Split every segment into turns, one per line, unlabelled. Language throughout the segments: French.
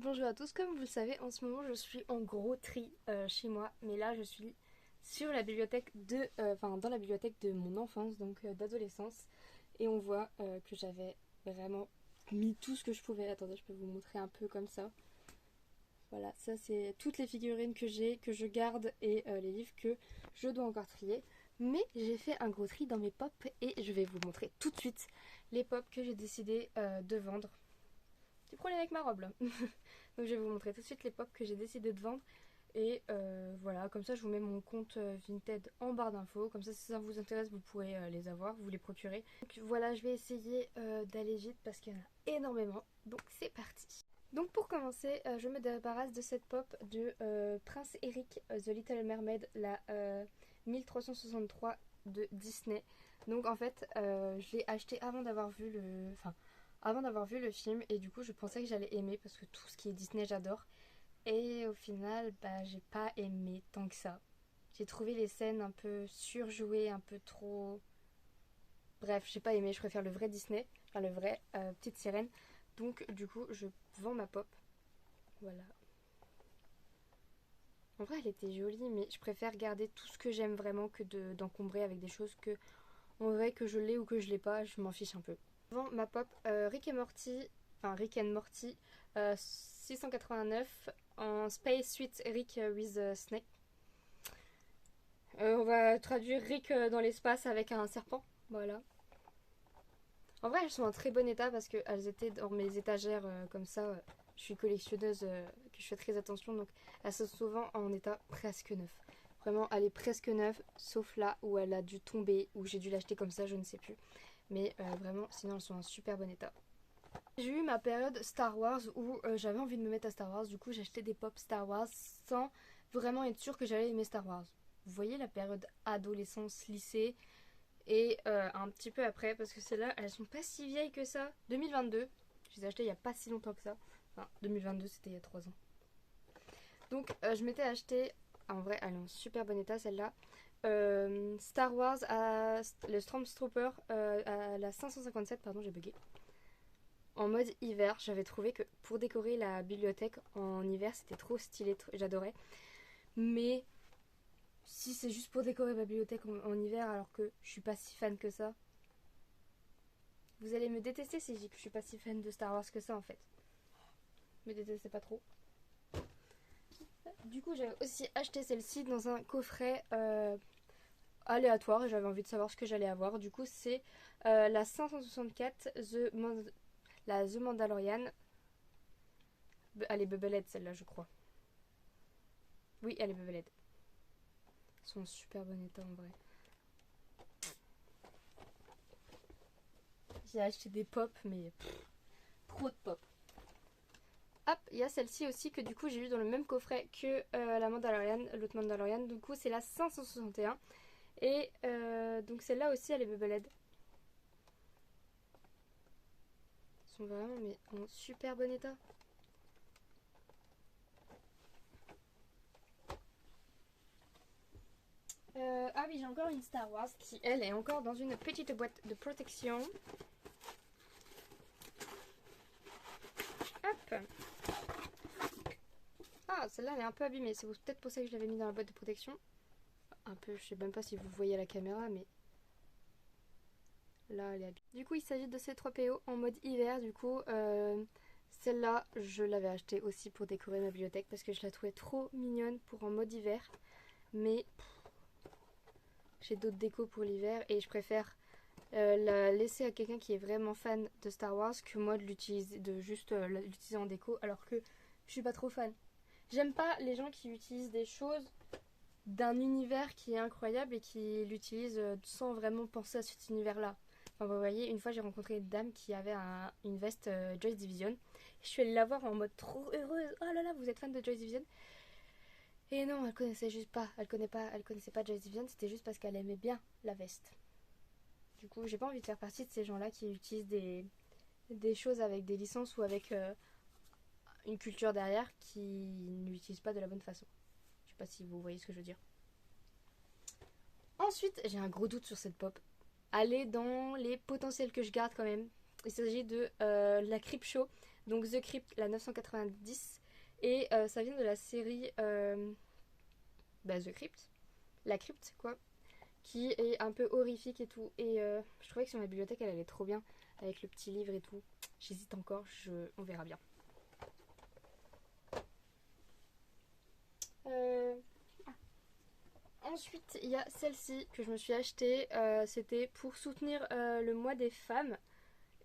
bonjour à tous, comme vous le savez en ce moment je suis en gros tri chez moi, mais là je suis sur la bibliothèque dans la bibliothèque de mon enfance, donc d'adolescence, et on voit que j'avais vraiment mis tout ce que je pouvais. Attendez, je peux vous montrer un peu comme ça. Voilà, ça c'est toutes les figurines que j'ai, que je garde, et les livres que je dois encore trier. Mais j'ai fait un gros tri dans mes pop et je vais vous montrer tout de suite les pop que j'ai décidé de vendre. Petit problème avec ma robe là. Donc je vais vous montrer tout de suite les pop que j'ai décidé de vendre. Et voilà, comme ça je vous mets mon compte Vinted en barre d'infos. Comme ça si ça vous intéresse vous pourrez les avoir, vous les procurer. Donc voilà, je vais essayer d'aller vite parce qu'il y en a énormément. Donc c'est parti. Donc pour commencer, je me débarrasse de cette pop de Prince Eric, The Little Mermaid, la 1363 de Disney. Donc en fait, je l'ai acheté avant d'avoir vu le film, et du coup je pensais que j'allais aimer parce que tout ce qui est Disney j'adore. Et au final, j'ai pas aimé tant que ça. J'ai trouvé les scènes un peu surjouées, un peu trop... Bref, j'ai pas aimé, je préfère le vrai Disney, enfin le vrai Petite Sirène. Donc du coup, je vends ma pop. Voilà. En vrai, elle était jolie, mais je préfère garder tout ce que j'aime vraiment que d'encombrer avec des choses que, en vrai, que je l'ai ou que je l'ai pas, je m'en fiche un peu. Je vends ma pop Rick et Morty, enfin Rick and Morty, 689 en Space Suite Rick with Snake. On va traduire Rick dans l'espace avec un serpent. Voilà. En vrai, elles sont en très bon état parce qu'elles étaient dans mes étagères comme ça. Je suis collectionneuse, que je fais très attention, donc elles sont souvent en état presque neuf. Vraiment, elle est presque neuve, sauf là où elle a dû tomber, où j'ai dû l'acheter comme ça, je ne sais plus. Mais vraiment, sinon elles sont en super bon état. J'ai eu ma période Star Wars où j'avais envie de me mettre à Star Wars. Du coup, j'ai acheté des pop Star Wars sans vraiment être sûre que j'allais aimer Star Wars. Vous voyez la période adolescence, lycée, et un petit peu après, parce que celles-là, elles sont pas si vieilles que ça. 2022, je les ai achetées il y a pas si longtemps que ça. Enfin, 2022, c'était il y a 3 ans. Donc, je m'étais acheté, en vrai, elle est en super bon état celle-là. Star Wars, le Stormtrooper à la 557, pardon, j'ai bugué. En mode hiver, j'avais trouvé que pour décorer la bibliothèque en hiver, c'était trop stylé, j'adorais. Mais si c'est juste pour décorer ma bibliothèque en hiver alors que je suis pas si fan que ça, vous allez me détester si je dis que je suis pas si fan de Star Wars que ça en fait. Me détestez pas trop. Du coup, j'avais aussi acheté celle-ci dans un coffret aléatoire et j'avais envie de savoir ce que j'allais avoir. Du coup, c'est la 564 la The Mandalorian. Elle est Bubblehead celle-là, je crois. Oui, elle est Bubblehead. Elles sont en super bon état en vrai. J'ai acheté des pop, mais trop de pop. Hop, il y a celle-ci aussi que du coup j'ai eu dans le même coffret que la Mandalorian, l'autre Mandalorian. Du coup c'est la 561. Et donc celle-là aussi elle est Bubblehead. Elles sont vraiment mais en super bon état. Ah oui, j'ai encore une Star Wars qui elle est encore dans une petite boîte de protection. Hop. Ah, celle-là elle est un peu abîmée, c'est peut-être pour ça que je l'avais mis dans la boîte de protection. Un peu, je sais même pas si vous voyez à la caméra, mais là elle est abîmée. Du coup il s'agit de ces 3 PO en mode hiver. Du coup celle-là je l'avais achetée aussi pour décorer ma bibliothèque parce que je la trouvais trop mignonne pour en mode hiver. Mais j'ai d'autres décos pour l'hiver et je préfère la laisser à quelqu'un qui est vraiment fan de Star Wars que moi de l'utiliser, de juste l'utiliser en déco, alors que je suis pas trop fan. J'aime pas les gens qui utilisent des choses d'un univers qui est incroyable et qui l'utilisent sans vraiment penser à cet univers-là. Enfin, vous voyez, une fois j'ai rencontré une dame qui avait une veste Joyce Division. Je suis allée la voir en mode trop heureuse. Oh là là, vous êtes fan de Joyce Division? Et non, elle connaissait juste pas. Elle connaissait pas Joyce Division, c'était juste parce qu'elle aimait bien la veste. Du coup, j'ai pas envie de faire partie de ces gens-là qui utilisent des choses avec des licences ou avec une culture derrière qui ne l'utilisent pas de la bonne façon. Je sais pas si vous voyez ce que je veux dire. Ensuite, j'ai un gros doute sur cette pop. Elle est dans les potentiels que je garde quand même. Il s'agit de la Creepshow Donc The Crypt, la 990. Et ça vient de la série The Crypt. La crypte, quoi. Qui est un peu horrifique et tout. Et je trouvais que sur ma bibliothèque, elle allait trop bien. Avec le petit livre et tout. J'hésite encore, on verra bien. Ensuite, il y a celle-ci que je me suis achetée. C'était pour soutenir le mois des femmes.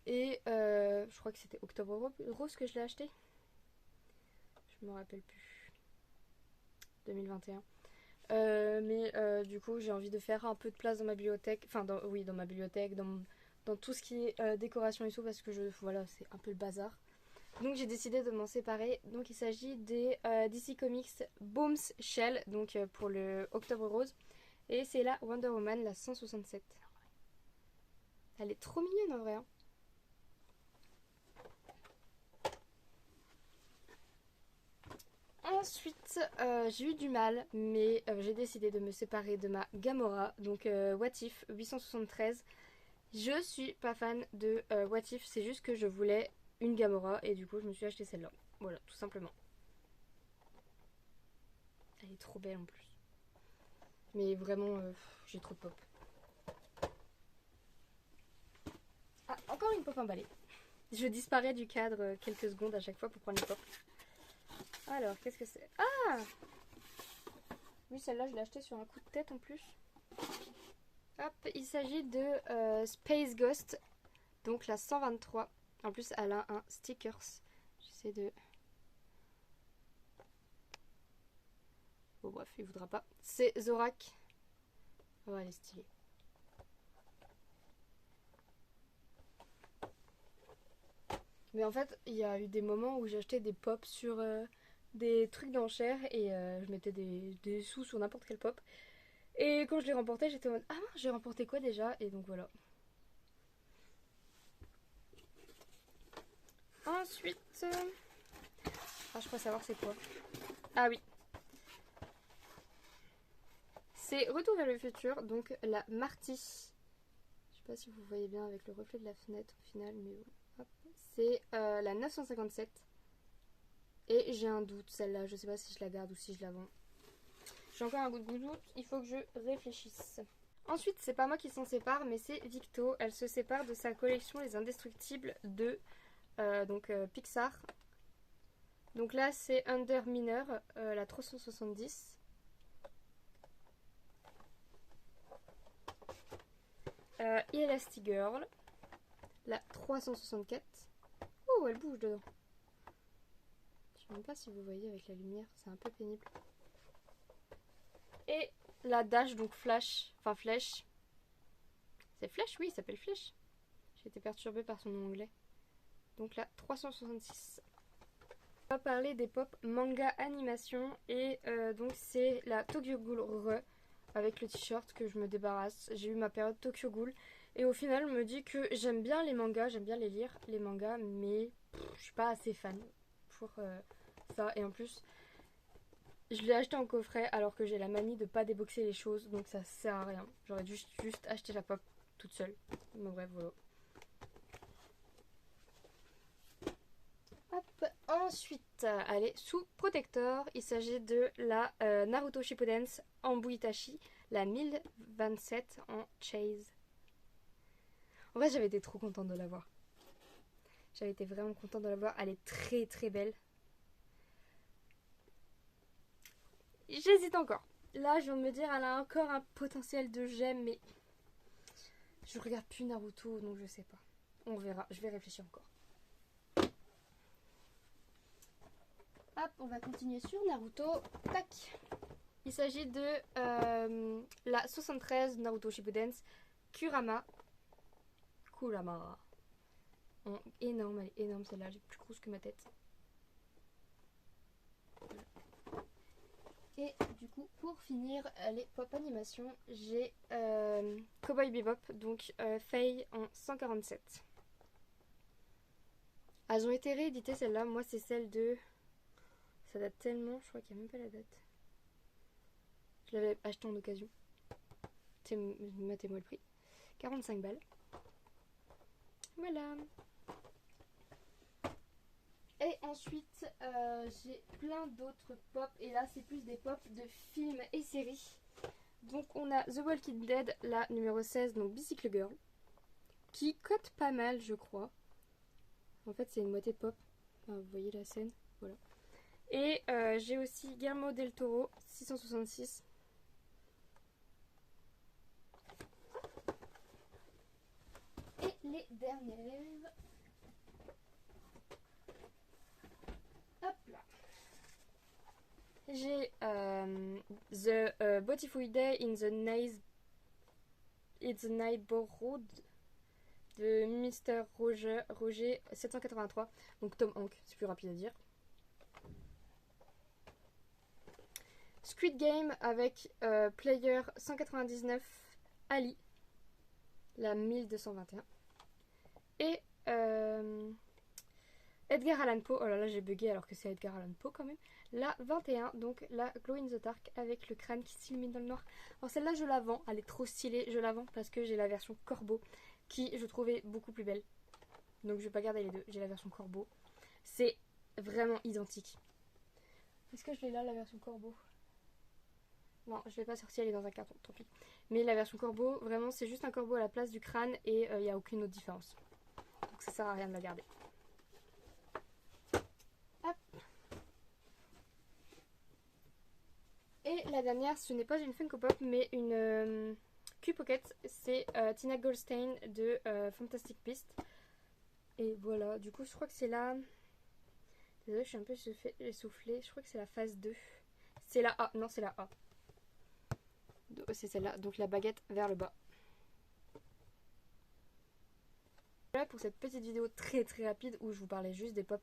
Et je crois que c'était Octobre Rose que je l'ai acheté. Je me rappelle plus. 2021. Mais du coup, j'ai envie de faire un peu de place dans ma bibliothèque. Enfin, dans ma bibliothèque, dans tout ce qui est décoration et tout. Parce que voilà, c'est un peu le bazar. Donc j'ai décidé de m'en séparer. Donc il s'agit des DC Comics Bombshell, donc pour le Octobre Rose. Et c'est la Wonder Woman, la 167. Elle est trop mignonne en vrai. Hein. Ensuite, j'ai eu du mal, mais j'ai décidé de me séparer de ma Gamora, donc What If 873. Je suis pas fan de What If, c'est juste que je voulais une Gamora et du coup je me suis acheté celle-là. Voilà, tout simplement. Elle est trop belle en plus. Mais vraiment, j'ai trop de pop. Ah, encore une pop emballée. Je disparais du cadre quelques secondes à chaque fois pour prendre les pop. Alors, qu'est-ce que c'est? Ah! Oui, celle-là, je l'ai achetée sur un coup de tête en plus. Hop, il s'agit de Space Ghost, donc la 123. En plus, elle a un stickers. J'essaie de... Bon, bref, il voudra pas. C'est Zorak. Oh, elle est stylée. Mais en fait, il y a eu des moments où j'ai acheté des pops sur des trucs d'enchères et je mettais des sous sur n'importe quel pop. Et quand je l'ai remporté, j'étais en mode ah, j'ai remporté quoi déjà? Et donc voilà. Ensuite, ah, je crois savoir c'est quoi. Ah oui. C'est Retour vers le futur, donc la Marty. Je sais pas si vous voyez bien avec le reflet de la fenêtre au final, mais bon. C'est la 957. Et j'ai un doute, celle-là. Je sais pas si je la garde ou si je la vends. J'ai encore un goût de doute. Il faut que je réfléchisse. Ensuite, c'est pas moi qui s'en sépare, mais c'est Victo. Elle se sépare de sa collection Les Indestructibles de Pixar. Donc là, c'est Under Minor, la 370. Elastigirl, la 364. Oh, elle bouge dedans. Je sais même pas si vous voyez avec la lumière, c'est un peu pénible. Et la Dash, donc Flash, enfin Flèche. C'est Flèche, oui, il s'appelle Flèche. J'ai été perturbée par son nom anglais. Donc la 366. On va parler des pop manga animation et donc c'est la Tokyo Ghoul Re avec le t-shirt que je me débarrasse. J'ai eu ma période Tokyo Ghoul et au final je me dis que j'aime bien les mangas, j'aime bien les lire les mangas, mais je suis pas assez fan pour ça. Et en plus je l'ai acheté en coffret alors que j'ai la manie de pas déboxer les choses, donc ça sert à rien. J'aurais dû juste acheter la pop toute seule. Mais bref, voilà. Hop. Ensuite, allez, sous protecteur, il s'agit de la Naruto Shippuden en Buitachi, la 1027 en Chase. En vrai, j'avais été trop contente de l'avoir. J'avais été vraiment contente de l'avoir. Elle est très très belle. J'hésite encore. Là, je viens de me dire, elle a encore un potentiel de j'aime, mais je regarde plus Naruto, donc je sais pas. On verra, je vais réfléchir encore. Hop, on va continuer sur Naruto. Tac. Il s'agit de la 73 Naruto Shippuden Kurama. Oh, énorme, elle est énorme celle-là, elle est plus grosse que ma tête. Et du coup, pour finir les pop animations, j'ai Cowboy Bebop, donc Faye en 147. Elles ont été rééditées celles-là, moi c'est celle de... Ça date tellement, je crois qu'il n'y a même pas la date. Je l'avais acheté en occasion. Mettez-moi le prix. 45 balles. Voilà. Et ensuite, j'ai plein d'autres pop. Et là, c'est plus des pop de films et séries. Donc, on a The Walking Dead, la numéro 16, donc Bicycle Girl, qui cote pas mal, je crois. En fait, c'est une moitié de pop. Enfin, vous voyez la scène, voilà. Et j'ai aussi Guillermo del Toro, 666. Et les dernières. Hop là. J'ai The Beautiful Day in the Neighborhood de Mr. Roger 783. Donc Tom Hanks, c'est plus rapide à dire. Squid Game avec Player 199 Ali, la 1221. Et Edgar Allan Poe, oh là là j'ai bugué alors que c'est Edgar Allan Poe quand même. La 21, donc la Glow in the Dark avec le crâne qui s'illumine dans le noir. Alors celle-là je la vends, elle est trop stylée, je la vends parce que j'ai la version corbeau qui je trouvais beaucoup plus belle. Donc je vais pas garder les deux, j'ai la version corbeau. C'est vraiment identique. Est-ce que je l'ai là la version corbeau? Non, je l'ai pas sortie, elle est dans un carton, tant pis. Mais la version corbeau, vraiment c'est juste un corbeau à la place du crâne et il n'y a aucune autre différence. Donc ça sert à rien de la garder. Hop. Et la dernière, ce n'est pas une Funko Pop, mais une Q-Pocket. C'est Tina Goldstein de Fantastic Beasts. Et voilà, du coup, je crois que c'est là. Désolée, je suis un peu essoufflée. Je crois que c'est la phase 2. C'est la A. Non, c'est la A. C'est celle-là. Donc la baguette vers le bas. Voilà pour cette petite vidéo très très rapide où je vous parlais juste des pop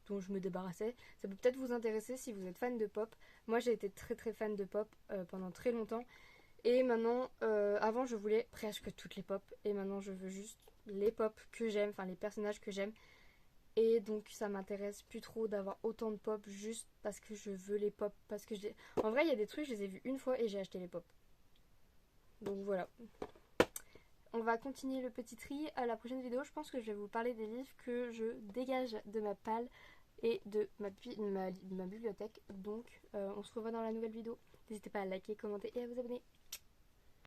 dont je me débarrassais. Ça peut peut-être vous intéresser si vous êtes fan de pop. Moi j'ai été très très fan de pop pendant très longtemps. Et maintenant, avant je voulais presque toutes les pop. Et maintenant je veux juste les pop que j'aime, enfin les personnages que j'aime. Et donc ça m'intéresse plus trop d'avoir autant de pop juste parce que je veux les pop. Parce que en vrai il y a des trucs, je les ai vus une fois et j'ai acheté les pop. Donc voilà. On va continuer le petit tri à la prochaine vidéo. Je pense que je vais vous parler des livres que je dégage de ma palle et de ma bibliothèque. Donc on se revoit dans la nouvelle vidéo. N'hésitez pas à liker, commenter et à vous abonner.